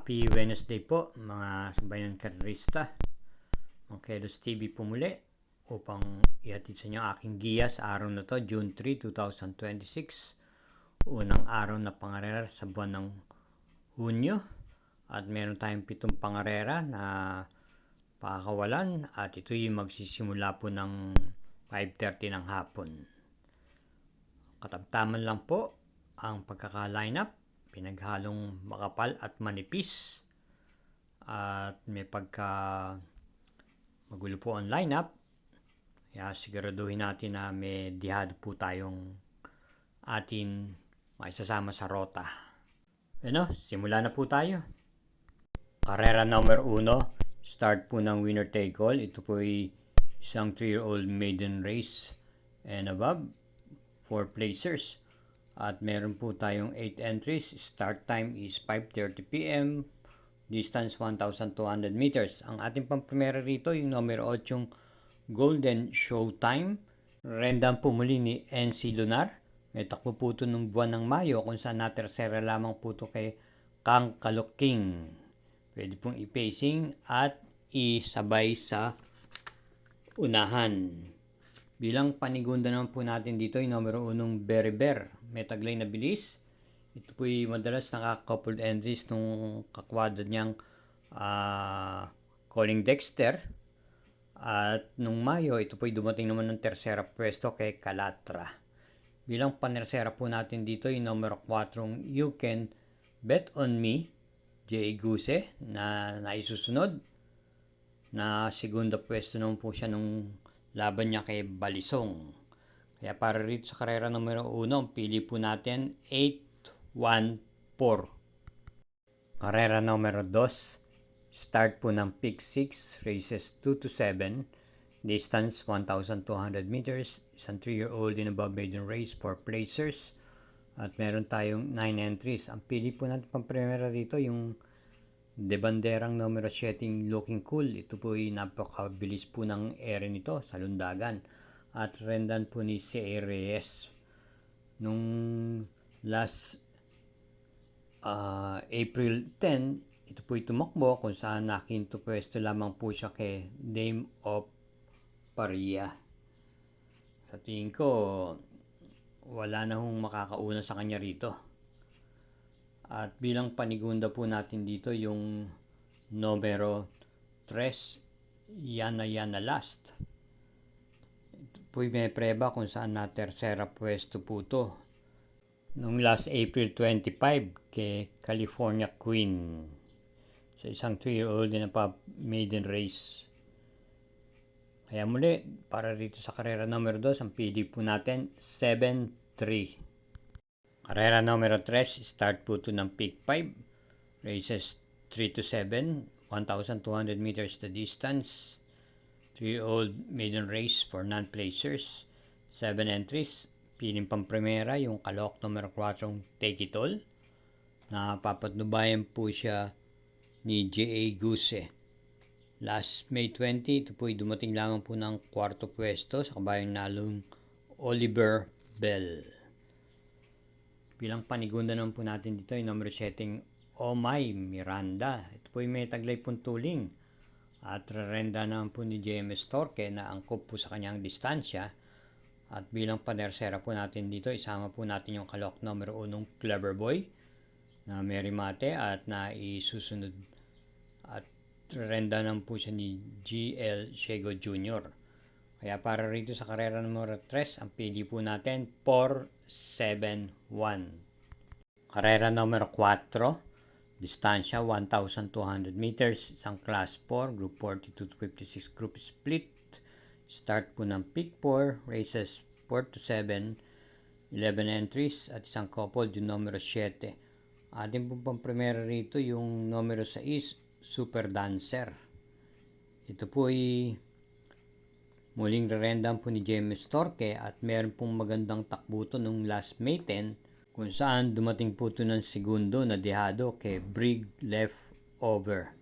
Happy Wednesday po mga sambayan karerista. Ang Kelos TV po muli upang ihatid sa inyo aking giya sa araw na to, June 3, 2026. Unang araw na pangarera sa buwan ng Hunyo. At meron tayong 7 pangarera na pakakawalan at ito'y magsisimula po ng 5:30 ng hapon. Katamtaman lang po ang pagkaka-line up. Pinaghalong makapal at manipis at may magulo po ang lineup, kaya siguraduhin natin na may dihado po tayong atin maisasama sa rota. Simula na po tayo. Karera number 1, start po ng winner take all. Ito po ay isang 3-year-old maiden race and above, 4 placers. At meron po tayong 8 entries. Start time is 5:30 p.m. Distance 1,200 meters. Ang ating pamprimera rito, yung numero 8, Golden Showtime. Rendang po muli ni NC Lunar. May takbo po ito ng buwan ng Mayo kung saan na-tercera lamang po ito kay Kang Kaluking. Pwede pong i-pacing at isabay sa unahan. Bilang panigunda naman po natin dito yung numero 1, Berry Bear. May taglay na bilis. Ito po ay madalas nakaka-coupled entries nung kakwadad niyang Calling Dexter. At nung Mayo, ito po ay dumating naman ng tersera pwesto kay Calatra. Bilang panersera po natin dito yung numero 4, You Can Bet On Me, J.A. Guse, na naisusunod. Na segunda pwesto naman po siya nung laban niya kay Balisong. Kaya para rito sa karera numero 1, pili po natin 8-1-4. Karera numero 2, start po ng pick 6, races 2-7, distance 1,200 meters, isang 3-year-old in above maiden race, 4 placers, at meron tayong 9 entries. Ang pili po natin pang primera rito yung De Banderang numero 7, Looking Cool. Ito po ay napakabilis po ng ere nito sa lundagan. At rendan po ni C.A. Reyes. Nung last April 10, ito po ay tumakbo kung saan nakinto pwesto lamang po siya kay Dame of Paria. Sa tingin ko, wala na hong makakauna sa kanya rito. At bilang panigunda po natin dito yung numero 3, Yana Yana Last. Ito po may preba kung saan na tersera pwesto po to nung last April 25 kay California Queen sa isang 3-year-old na pa maiden race. Kaya muli, para dito sa karera numero 2, ang PD po natin 7-3. Karera numero 3, start po ito ng peak 5, races 3-7, 1,200 meters the distance, 3-year-old maiden race for non-placers, 7 entries, piling pang primera yung kalok numero 4, Take It All, na papatnubayan po siya ni J.A. Guse. Last May 20, ito po ay dumating lamang po ng 4th pwesto sa kabayang nalong Oliver Bell. Bilang panigunda naman po natin dito yung numero 7, Oh My Miranda. Ito po yung may taglay pong tuling. At rerenda naman po ni JMS Torque na angkop po sa kanyang distansya. At bilang panersera po natin dito, isama po natin yung kalok numero 1, Clever Boy na Mary Mate at naisusunod. At rerenda naman po siya ni G.L. Shego Jr. Kaya para rito sa karera numero 3, ang pili po natin 4-7-1. Karera numero 4, distansya 1,200 meters, isang class 4, group 42-56 group split. Start po ng pick 4, races 4-7, 11 entries at isang couple yung numero 7. Ating po pang primera rito yung numero 6, Super Dancer. Ito po ay muling re-rendan po ni James Torque at meron pong magandang takbuto nung last May 10 kung saan dumating po ito ng segundo na dehado kay Brig Leftover.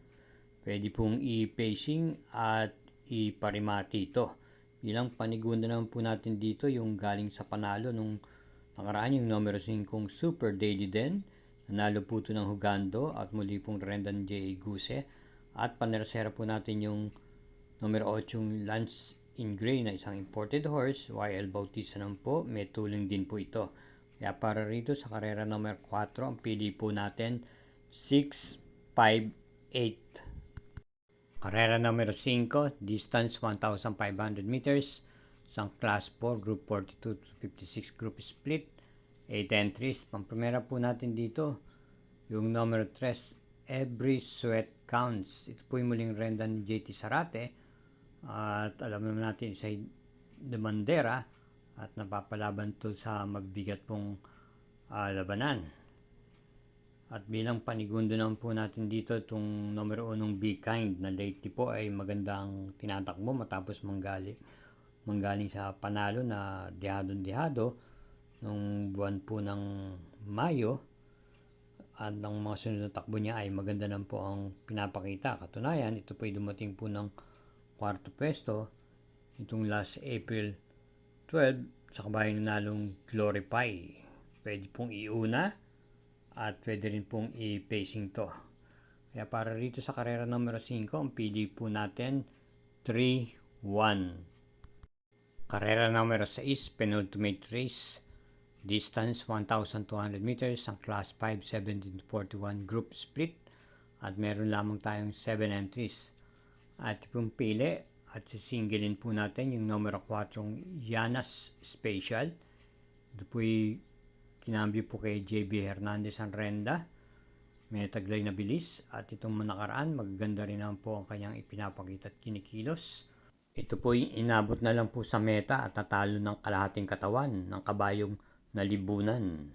Pwede pong i-pacing at iparimati ito. Bilang panigunda naman po natin dito yung galing sa panalo nung nakaraan yung numero 5, Super Daily Den Nanalo po ito ng Hugando at muli pong Rendan J. Guse. At panersera po natin yung numero 8 yung Lance Ingray na isang imported horse. YL Bautista naman po, may tuling din po ito. Kaya para rito sa karera numero 4, ang pili po natin 6, 5, 8. Karera numero 5, distance 1,500 meters. Isang class 4, group 42 to 56 group split. 8 entries. Pang-primera po natin dito, yung numero 3, Every Sweat Counts. Ito po yung muling Rendan JT Sarate. At alam naman natin sa de Bandera at napapalaban to sa magbigat pong labanan. At bilang panigundo naman po natin dito itong numero 1 Be Kind na lately po ay magandang tinatakbo matapos manggaling sa panalo na dihadong-dihado nung buwan po ng Mayo. At ang mga sunod na takbo niya ay maganda lang po ang pinapakita. Katunayan, ito po ay dumating po ng 4th pwesto itong last April 12 sa kabayang nanalong Glorify. Pwede pong iuna at pwede rin pong i-pacing to. Kaya para rito sa karera numero 5, ang pili po natin 3-1. Karera numero 6, penultimate race. Distance 1,200 meters, ang class 5, 17-41 group split. At meron lamang tayong 7 entries. At yung pili at sisingilin po natin yung numero 4 Yanas Special. Ito po'y kinambyo po kay JB Hernandez ang renda. May taglay na bilis at itong nakaraan magaganda rin naman po ang kanyang ipinapakita at kinikilos. Ito po'y inabot na lang po sa meta at natalo ng kalahating katawan ng kabayong nalibunan.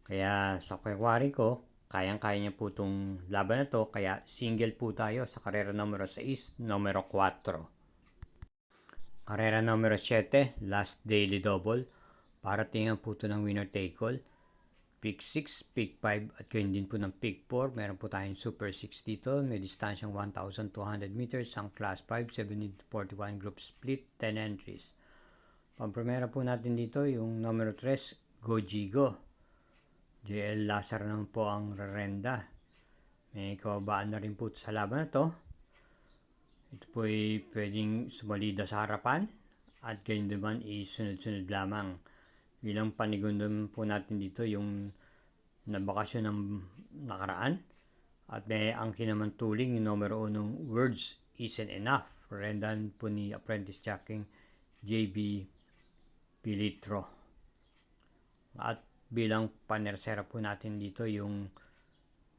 Kaya sa February ko, kayang-kaya niya po itong laban na to, kaya single po tayo sa karera numero 6, numero 4. Karera numero 7, last daily double. Para tingnan po ito ng winner take all. Pick 6, pick 5 at gayon din po ng pick 4. Meron po tayong super 6 dito. May distansyang 1,200 meters. Ang class 5, 17-41 group split, 10 entries. Pang-primera po natin dito yung numero 3, Gojigo. JL Lazar naman po ang rerenda. May kababaan na rin po sa laban na to. Ito po ay pwedeng sumalida sa harapan at gayon naman isunod-sunod lamang. Bilang panigundon po natin dito yung nabakasyon ng nakaraan. At may angkin naman tuling yung numero 1, Words Isn't Enough. Rendan po ni apprentice jocking JB Pilitro. At bilang panersera po natin dito yung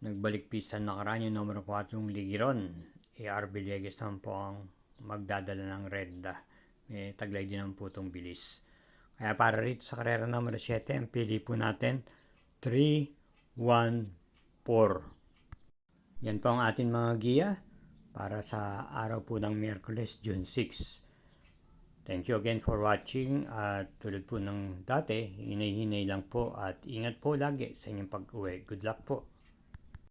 nagbalik pista nakaraan yung numero 4 yung Ligiron. AR Villegas naman po ang magdadala ng renda. May taglay din naman po itong bilis. Kaya para rito sa karera numero 7, ang pili po natin 3-1-4. Yan po ang ating mga giya para sa araw po ng Miyerkules, June 6. Thank you again for watching at tulad po ng dati, hinay-hinay lang po at ingat po lagi sa inyong pag-uwi. Good luck po.